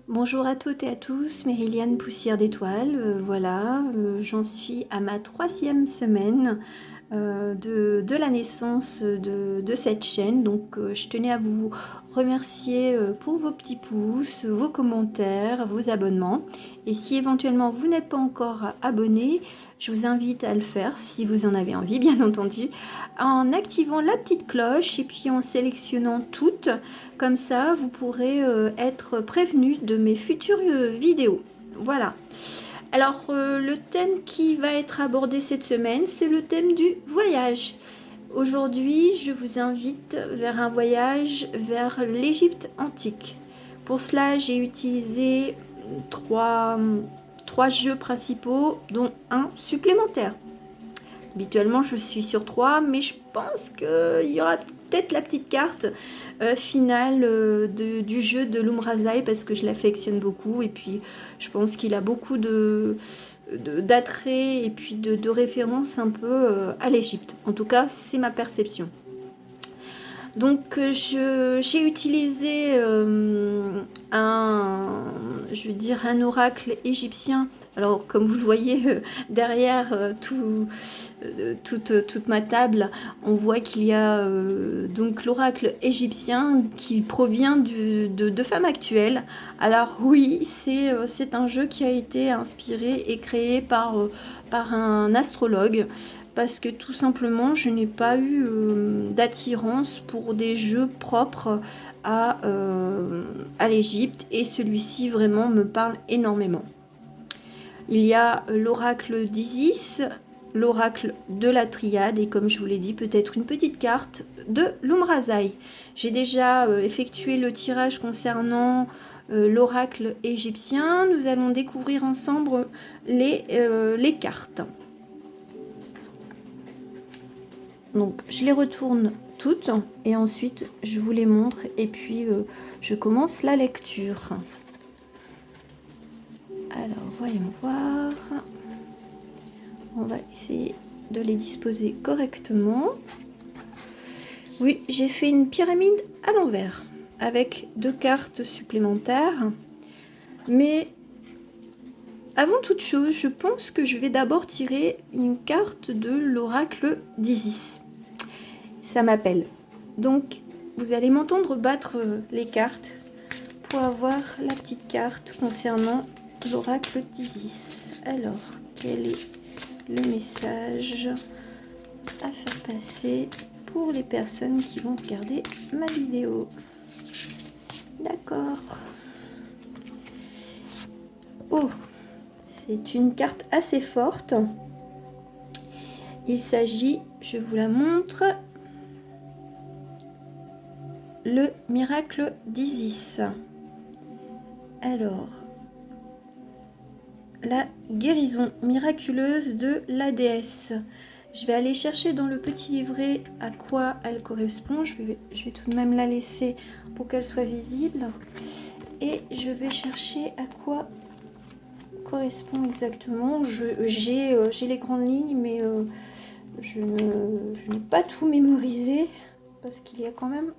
Bonjour à toutes et à tous, Mériliane Poussière d'Étoiles, j'en suis à ma 3e semaine de la naissance de cette chaîne, donc je tenais à vous remercier pour vos petits pouces, vos commentaires, vos abonnements, et si éventuellement vous n'êtes pas encore abonné, je vous invite à le faire si vous en avez envie bien entendu, en activant la petite cloche et puis en sélectionnant toutes. Comme ça, vous pourrez être prévenu de mes futures vidéos. Voilà. Alors, le thème qui va être abordé cette semaine, c'est le thème du voyage. Aujourd'hui, je vous invite vers un voyage vers l'Égypte antique. Pour cela, j'ai utilisé trois, trois jeux principaux, dont un supplémentaire. Habituellement, je suis sur 3, mais je pense qu'il y aura peut-être la petite carte finale du jeu de l'Umrazai parce que je l'affectionne beaucoup et puis je pense qu'il a beaucoup d'attrait et puis de références un peu à l'Égypte. En tout cas, c'est ma perception. Donc j'ai utilisé un oracle égyptien. Alors comme vous le voyez derrière toute ma table, on voit qu'il y a donc l'oracle égyptien qui provient de femmes actuelles. Alors oui, c'est un jeu qui a été inspiré et créé par un astrologue parce que tout simplement je n'ai pas eu d'attirance pour des jeux propres à l'Égypte et celui-ci vraiment me parle énormément. Il y a l'oracle d'Isis, l'oracle de la Triade et comme je vous l'ai dit peut-être une petite carte de l'Umrazai. J'ai déjà effectué le tirage concernant l'oracle égyptien. Nous allons découvrir ensemble les cartes. Donc je les retourne toutes et ensuite je vous les montre et puis je commence la lecture. Alors voyons voir. On va essayer de les disposer correctement. Oui, j'ai fait une pyramide à l'envers avec 2 cartes supplémentaires. Mais avant toute chose, je pense que je vais d'abord tirer une carte de l'oracle d'Isis. Ça m'appelle. Donc, vous allez m'entendre battre les cartes pour avoir la petite carte concernant l'oracle d'Isis. Alors, quel est le message à faire passer pour les personnes qui vont regarder ma vidéo? D'accord. Oh, c'est une carte assez forte. Il s'agit, je vous la montre, le miracle d'Isis. Alors, la guérison miraculeuse de la déesse. Je vais aller chercher dans le petit livret à quoi elle correspond. Je vais tout de même la laisser pour qu'elle soit visible. Et je vais chercher à quoi correspond exactement. J'ai les grandes lignes, mais je n'ai pas tout mémorisé parce qu'il y a quand même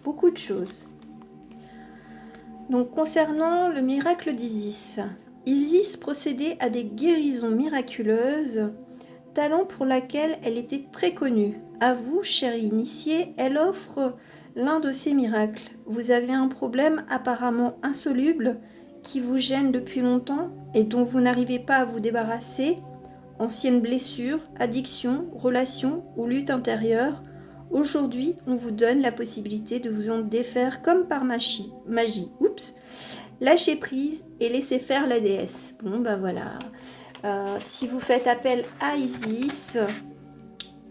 beaucoup de choses. Donc concernant le miracle d'Isis, Isis procédait à des guérisons miraculeuses, talent pour laquelle elle était très connue. À vous, chère initiée, elle offre l'un de ces miracles. Vous avez un problème apparemment insoluble qui vous gêne depuis longtemps et dont vous n'arrivez pas à vous débarrasser. Anciennes blessures, addiction, relations ou lutte intérieure. Aujourd'hui, on vous donne la possibilité de vous en défaire comme par magie. Oups. Lâchez prise et laissez faire la déesse. Bon, bah voilà. Si vous faites appel à Isis,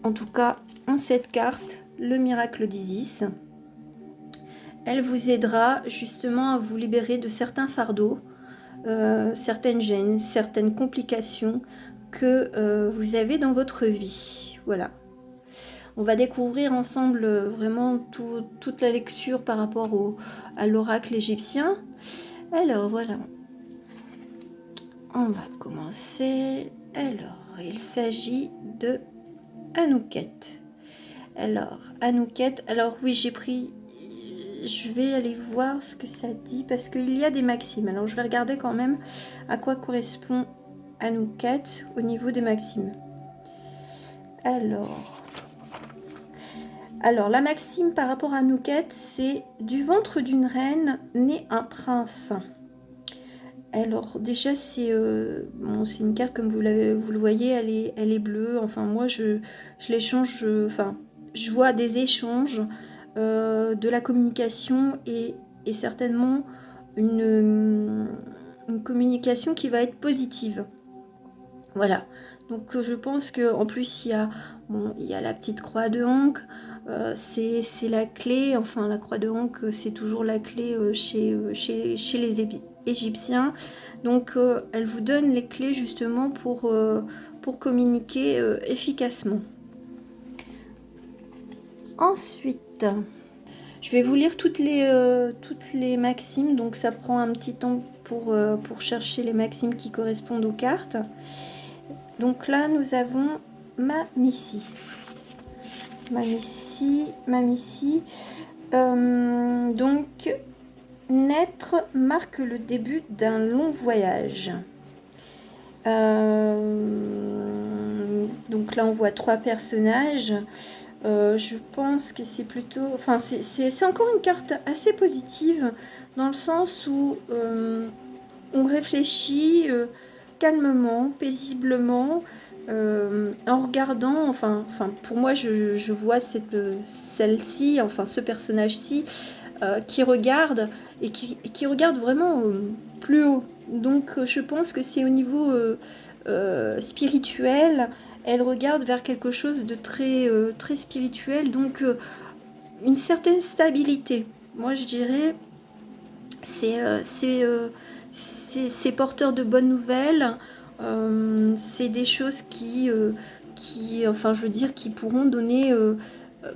en tout cas, en cette carte, le miracle d'Isis, elle vous aidera justement à vous libérer de certains fardeaux, certaines gênes, certaines complications que vous avez dans votre vie. Voilà. On va découvrir ensemble vraiment toute la lecture par rapport à l'oracle égyptien. Alors voilà. On va commencer. Alors, il s'agit de Anouket. Alors, Anouket. Alors oui, j'ai pris je vais aller voir ce que ça dit, parce qu'il y a des maximes. Alors, je vais regarder quand même à quoi correspond Anouket au niveau des maximes. Alors, la maxime par rapport à Anouket, c'est « Du ventre d'une reine naît un prince ». Alors, déjà, c'est bon, une carte, comme vous le voyez, elle est bleue. Enfin, moi, je l'échange, enfin, je vois des échanges, de la communication et certainement une communication qui va être positive. Voilà. Donc, je pense qu'en plus, il y a la petite croix de Ankh. C'est la clé. Enfin, la croix de Ankh, c'est toujours la clé chez les Égyptiens. Donc, elle vous donne les clés justement pour communiquer efficacement. Ensuite, je vais vous lire toutes les maximes. Donc, ça prend un petit temps pour chercher les maximes qui correspondent aux cartes. Donc là, nous avons Mamissi. Donc, naître marque le début d'un long voyage. Donc là, on voit 3 personnages. Je pense que c'est plutôt... Enfin, c'est encore une carte assez positive, dans le sens où on réfléchit calmement, paisiblement, en regardant, enfin pour moi, je vois celle-ci, enfin ce personnage-ci, qui regarde et qui regarde vraiment plus haut. Donc je pense que c'est au niveau spirituel. Elle regarde vers quelque chose de très spirituel, donc une certaine stabilité. Moi, je dirais, c'est porteur de bonnes nouvelles. C'est des choses enfin, je veux dire, qui pourront donner,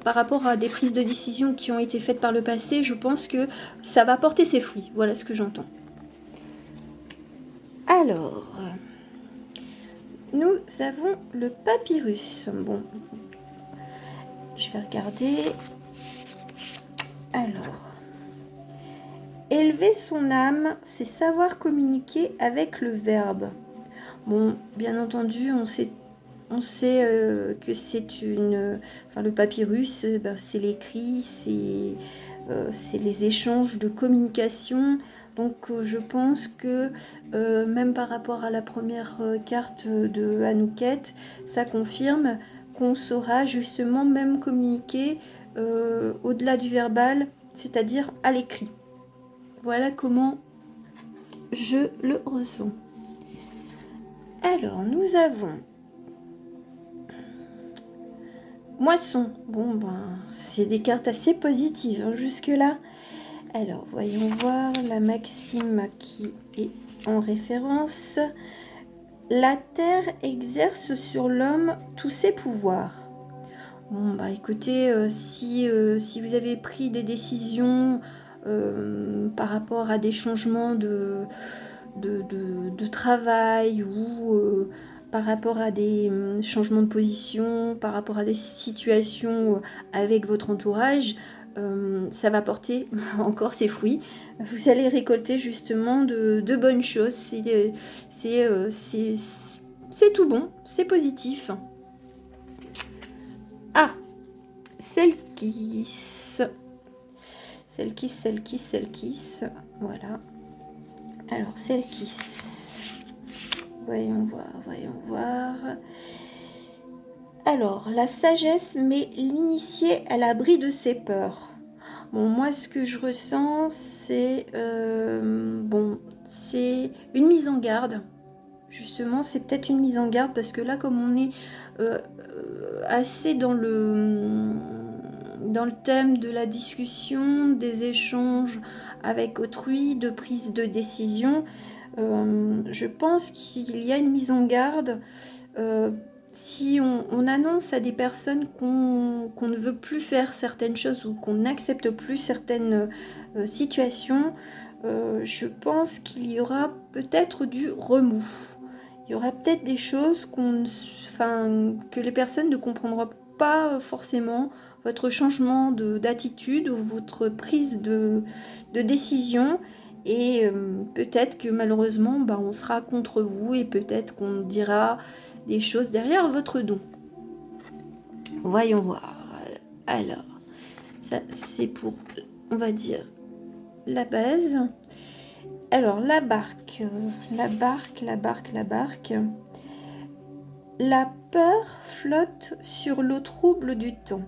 par rapport à des prises de décision qui ont été faites par le passé, je pense que ça va porter ses fruits. Voilà ce que j'entends. Alors, nous avons le papyrus. Bon, je vais regarder. Alors, élever son âme, c'est savoir communiquer avec le verbe. Bon, bien entendu, on sait que c'est enfin, le papyrus, c'est l'écrit, c'est les échanges de communication. Donc, je pense que même par rapport à la première carte de Anouket, ça confirme qu'on saura justement même communiquer au-delà du verbal, c'est-à-dire à l'écrit. Voilà comment je le ressens. Alors, nous avons Moisson. Bon, c'est des cartes assez positives jusque-là. Alors, voyons voir la maxime qui est en référence. La terre exerce sur l'homme tous ses pouvoirs. Bon, écoutez, si vous avez pris des décisions par rapport à des changements de travail ou par rapport à des changements de position, par rapport à des situations avec votre entourage, ça va porter encore ses fruits. Vous allez récolter justement de bonnes choses. C'est tout bon, c'est positif. Ah, Selkis. Voilà. Alors, Selkis. Voyons voir. Alors, la sagesse met l'initié à l'abri de ses peurs. Bon, moi, ce que je ressens, c'est c'est une mise en garde. Justement, c'est peut-être une mise en garde parce que là, comme on est assez dans le thème de la discussion, des échanges avec autrui, de prise de décision, je pense qu'il y a une mise en garde. Si on annonce à des personnes qu'on ne veut plus faire certaines choses ou qu'on n'accepte plus certaines situations, je pense qu'il y aura peut-être du remous. Il y aura peut-être des choses que les personnes ne comprendront pas forcément votre changement d'attitude ou votre prise de décision. Et peut-être que malheureusement, on sera contre vous et peut-être qu'on dira des choses derrière votre dos. Voyons voir. Alors, ça c'est pour, on va dire, la base. Alors, la barque. La peur flotte sur l'eau trouble du temps.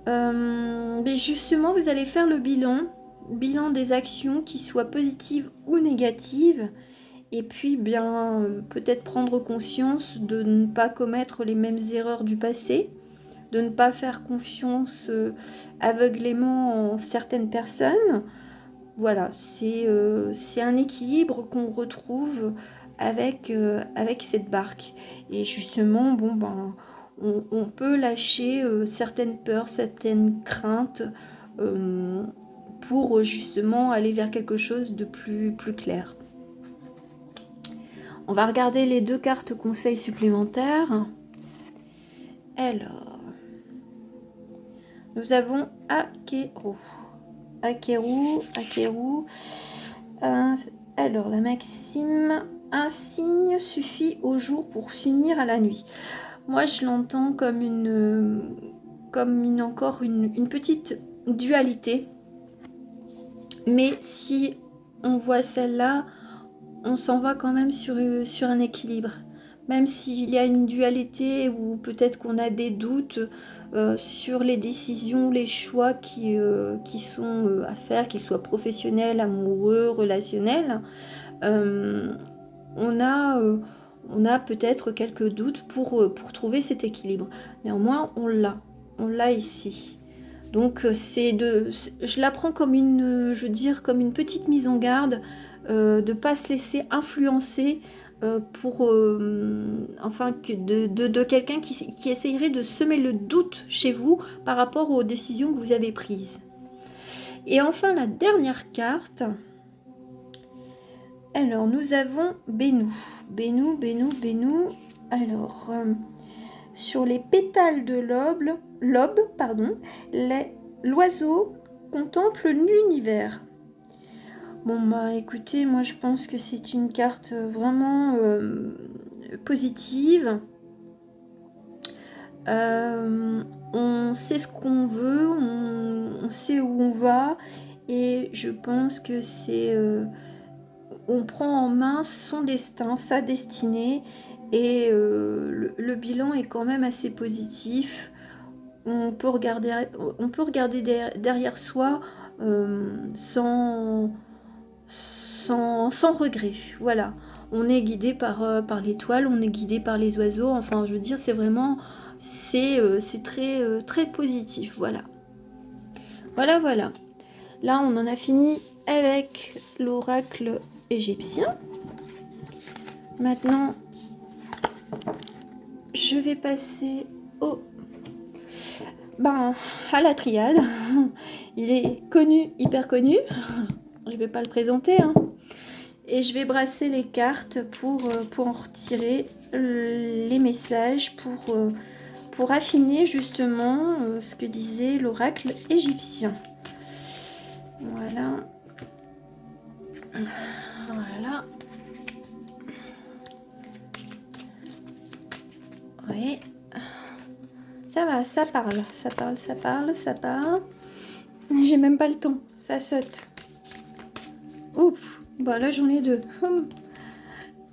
Mais justement, vous allez faire le bilan des actions, qui soient positives ou négatives, et puis peut-être prendre conscience de ne pas commettre les mêmes erreurs du passé, de ne pas faire confiance aveuglément en certaines personnes. Voilà, c'est un équilibre qu'on retrouve avec cette barque. Et justement, on peut lâcher certaines peurs, certaines craintes pour justement aller vers quelque chose de plus clair. On va regarder les 2 cartes conseils supplémentaires. Alors, nous avons Akeru. Alors, la maxime, un signe suffit au jour pour s'unir à la nuit. Moi, je l'entends comme encore une petite dualité. Mais si on voit celle-là, on s'en va quand même sur un équilibre. Même s'il y a une dualité ou peut-être qu'on a des doutes sur les décisions, les choix qui sont à faire, qu'ils soient professionnels, amoureux, relationnels, on a peut-être quelques doutes pour trouver cet équilibre. Néanmoins, on l'a ici. Donc je la prends comme une petite mise en garde, de ne pas se laisser influencer de quelqu'un qui essayerait de semer le doute chez vous par rapport aux décisions que vous avez prises. Et enfin, la dernière carte. Alors, nous avons Bénou. Alors, sur les pétales de l'aube, l'oiseau contemple l'univers. Écoutez, moi je pense que c'est une carte vraiment positive. On sait ce qu'on veut, on sait où on va, et je pense que on prend en main son destin, sa destinée, et le bilan est quand même assez positif. On peut regarder derrière soi sans regret. Voilà, on est guidé par l'étoile, on est guidé par les oiseaux. Enfin, je veux dire, c'est vraiment, c'est très positif. Voilà. Là, on en a fini avec l'oracle égyptien. Maintenant, je vais passer à la triade. Il est connu, hyper connu. Je vais pas le présenter, hein. Et je vais brasser les cartes pour en retirer les messages, pour affiner justement ce que disait l'oracle égyptien. Voilà. Oui. Ça va, ça parle. J'ai même pas le temps, ça saute. Ouf. Là j'en ai 2.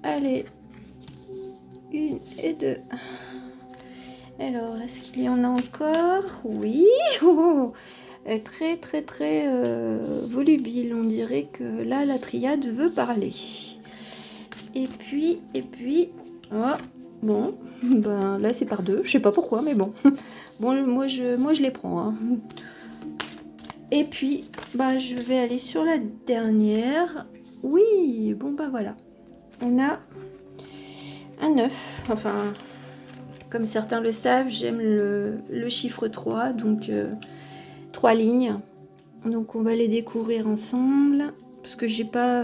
Allez. 1 et 2. Alors, est-ce qu'il y en a encore? Oui. Très volubile. On dirait que là, la triade veut parler. Et puis... Oh, là c'est par 2. Je sais pas pourquoi, mais bon. Moi je les prends, hein. Et puis, je vais aller sur la dernière. Oui, voilà. On a un 9. Enfin, comme certains le savent, j'aime le chiffre 3. Donc, 3 lignes. Donc, on va les découvrir ensemble. Parce que j'ai pas...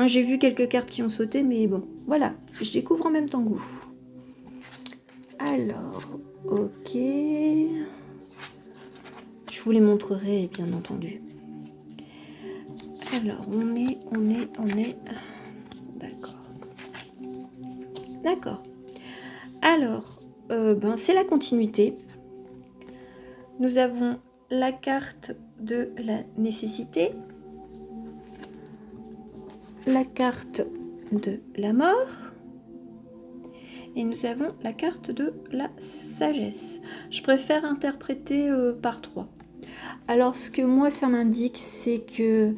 j'ai vu quelques cartes qui ont sauté, mais bon, voilà. Je découvre en même temps que vous. Alors, Ok. Je vous les montrerai, bien entendu. Alors, on est... D'accord. D'accord. Alors, c'est la continuité. Nous avons la carte de la nécessité, la carte de la mort, et nous avons la carte de la sagesse. Je préfère interpréter par 3. Alors, ce que moi, ça m'indique, c'est que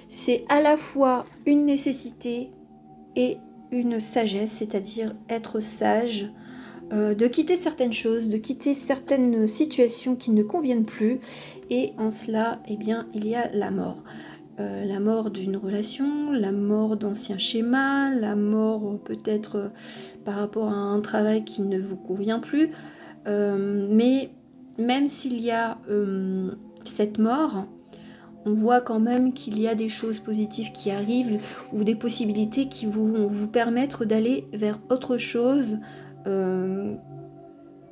c'est à la fois une nécessité et une sagesse, c'est-à-dire être sage, de quitter certaines choses, de quitter certaines situations qui ne conviennent plus. Et en cela, eh bien, il y a la mort. La mort d'une relation, la mort d'anciens schémas, la mort peut-être par rapport à un travail qui ne vous convient plus. Mais même s'il y a cette mort, on voit quand même qu'il y a des choses positives qui arrivent ou des possibilités qui vont vous permettre d'aller vers autre chose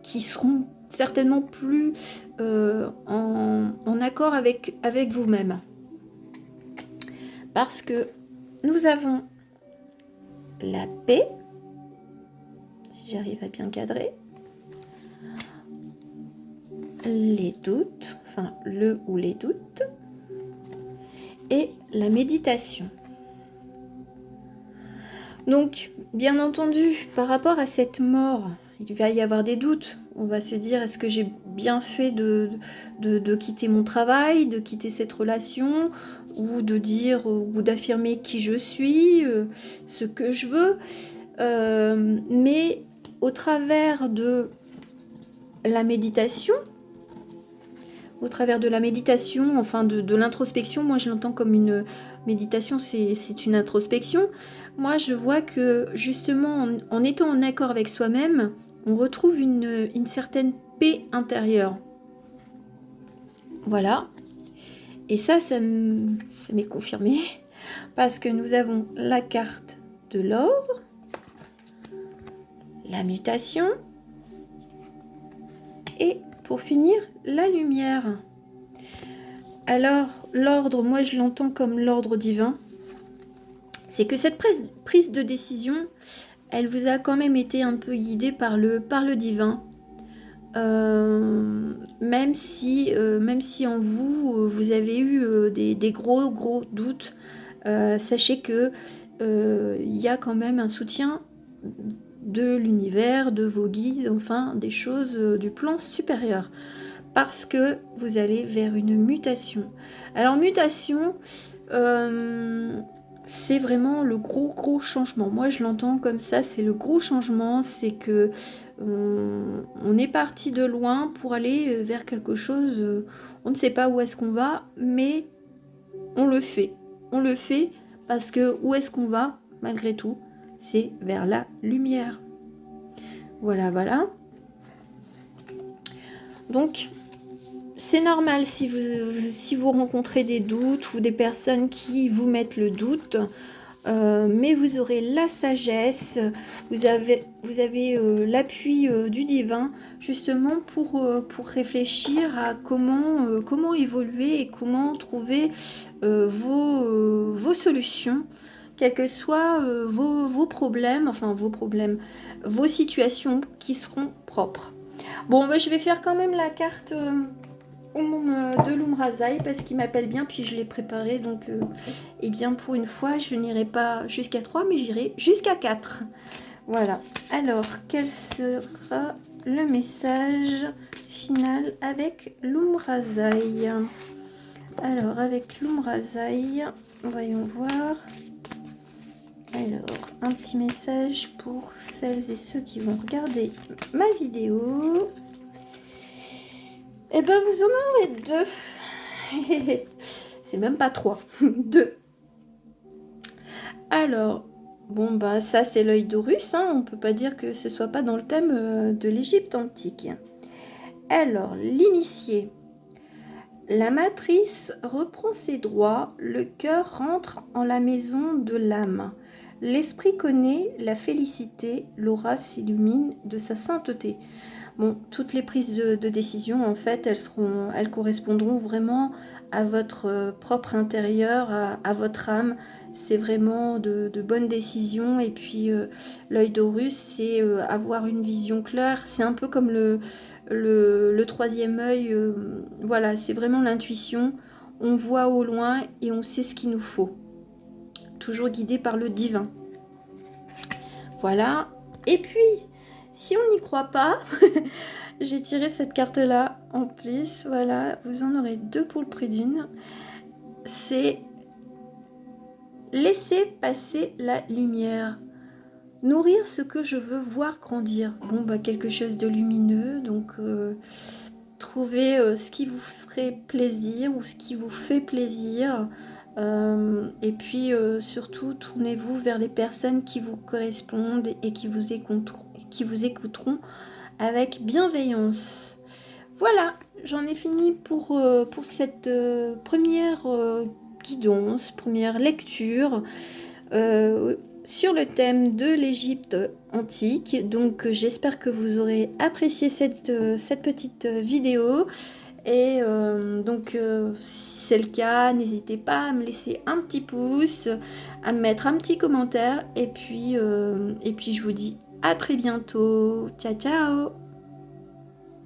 qui seront certainement plus en accord avec vous-même. Parce que nous avons la paix, si j'arrive à bien cadrer, les doutes, enfin le ou les doutes, et la méditation. Donc, bien entendu, par rapport à cette mort, il va y avoir des doutes. On va se dire, est-ce que j'ai bien fait de quitter mon travail, de quitter cette relation, ou de dire, ou d'affirmer qui je suis, ce que je veux. Mais au travers de la méditation, enfin de l'introspection, moi je l'entends comme une méditation, c'est une introspection. Moi je vois que justement en étant en accord avec soi-même, on retrouve une certaine paix intérieure. Voilà. Et ça m'est confirmé parce que nous avons la carte de l'ordre, la mutation et pour finir la lumière. Alors l'ordre, moi je l'entends comme l'ordre divin. C'est que cette prise de décision, elle vous a quand même été un peu guidée par le divin. Même si en vous, vous avez eu des gros doutes, sachez que il y a quand même un soutien de l'univers, de vos guides, enfin des choses du plan supérieur. Parce que vous allez vers une mutation. Alors mutation, c'est vraiment le gros changement. Moi je l'entends comme ça, c'est le gros changement, c'est que on est parti de loin pour aller vers quelque chose, on ne sait pas où est-ce qu'on va, mais on le fait. On le fait parce que où est-ce qu'on va, malgré tout, c'est vers la lumière. Voilà. Donc, c'est normal si vous rencontrez des doutes ou des personnes qui vous mettent le doute, mais vous aurez la sagesse, vous avez l'appui du divin justement pour réfléchir à comment évoluer et comment trouver vos solutions, quels que soient vos problèmes, vos situations qui seront propres. Bon, je vais faire quand même la carte de l'Umrazaï parce qu'il m'appelle bien, puis je l'ai préparé, donc bien pour une fois je n'irai pas jusqu'à 3 mais j'irai jusqu'à 4. Voilà. Alors quel sera le message final avec l'Umrazaï? Alors avec l'Umrazaï, voyons voir. Alors un petit message pour celles et ceux qui vont regarder ma vidéo. Eh ben, vous en aurez 2. C'est même pas 3. 2. Alors, ça c'est l'œil d'Horus. On peut pas dire que ce soit pas dans le thème de l'Égypte antique. Alors, l'initié. La matrice reprend ses droits. Le cœur rentre en la maison de l'âme. L'esprit connaît la félicité. L'aura s'illumine de sa sainteté. Bon, toutes les prises de décision, en fait, elles correspondront vraiment à votre propre intérieur, à votre âme. C'est vraiment de bonnes décisions. Et puis, l'œil d'Horus, c'est avoir une vision claire. C'est un peu comme le troisième œil. Voilà, c'est vraiment l'intuition. On voit au loin et on sait ce qu'il nous faut. Toujours guidé par le divin. Voilà. Et puis, si on n'y croit pas, j'ai tiré cette carte-là en plus. Voilà, vous en aurez 2 pour le prix d'une. C'est laisser passer la lumière. Nourrir ce que je veux voir grandir. Bon, bah, quelque chose de lumineux. Donc, trouver ce qui vous ferait plaisir ou ce qui vous fait plaisir. Et puis surtout, tournez-vous vers les personnes qui vous correspondent et qui vous écouteront avec bienveillance. Voilà, j'en ai fini pour cette première guidance, première lecture sur le thème de l'Égypte antique. Donc j'espère que vous aurez apprécié cette petite vidéo. Et si c'est le cas, n'hésitez pas à me laisser un petit pouce, à me mettre un petit commentaire. Et puis je vous dis à très bientôt. Ciao, ciao!